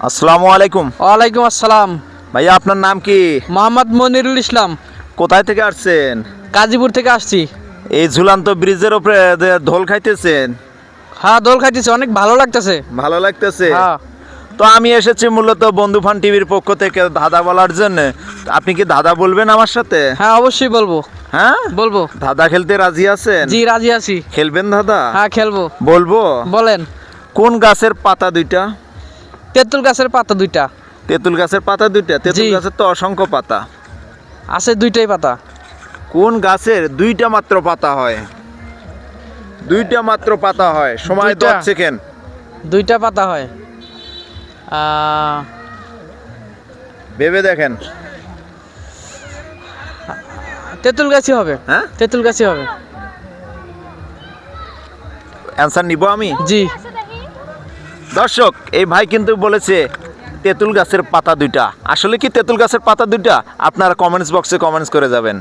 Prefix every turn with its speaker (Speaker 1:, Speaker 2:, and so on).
Speaker 1: আসসালামু আলাইকুম।
Speaker 2: ওয়ালাইকুম আসসালাম।
Speaker 1: ভাইয়া আপনার নাম কি?
Speaker 2: মোহাম্মদ মনিরুল ইসলাম।
Speaker 1: কোথায় থেকে আসছেন?
Speaker 2: গাজীপুর থেকে আসছি।
Speaker 1: এই ঝুলন্ত ব্রিজের উপরে ঢোল খাইতেছেন?
Speaker 2: হ্যাঁ, দোল খাইতেছে, অনেক ভালো লাগতেছে।
Speaker 1: ভালো লাগতেছে?
Speaker 2: হ্যাঁ।
Speaker 1: তো আমি এসেছি মূলত বন্ধু ফান টিভির পক্ষ থেকে ধাঁধা বলার জন্য। আপনি কি ধাঁধা বলবেন আমার সাথে?
Speaker 2: হ্যাঁ, অবশ্যই বলবো।
Speaker 1: হ্যাঁ,
Speaker 2: বলবো।
Speaker 1: ধাঁধা খেলতে রাজি আছেন?
Speaker 2: জি, রাজি আছি।
Speaker 1: খেলবেন ধাঁধা?
Speaker 2: হ্যাঁ, খেলবো।
Speaker 1: বলবো?
Speaker 2: বলেন।
Speaker 1: কোন গাছের পাতা দুইটা?
Speaker 2: তেঁতুল গাছের পাতা দুইটা।
Speaker 1: তেঁতুল গাছের পাতা দুইটা? তেঁতুল
Speaker 2: জি।
Speaker 1: গাছের তো অসংখ্য পাতা।
Speaker 2: আছে দুইটাই পাতা।
Speaker 1: কোন গাছের দুইটা মাত্র পাতা হয়? দুইটা মাত্র পাতা হয়। সময়
Speaker 2: দুইটা?
Speaker 1: 10 সেকেন্ড।
Speaker 2: দুইটা পাতা হয়।
Speaker 1: ভেবে দেখেন।
Speaker 2: তেঁতুল গাছই হবে।
Speaker 1: হ্যাঁ,
Speaker 2: তেঁতুল গাছই হবে।
Speaker 1: অ্যান্সার নিব আমি।
Speaker 2: জি।
Speaker 1: দর্শক, এই ভাই কিন্তু বলেছে তেঁতুল গাছের পাতা দুইটা। আসলে কি তেঁতুল গাছের পাতা দুইটা? আপনারা কমেন্টস বক্সে কমেন্টস করে যাবেন।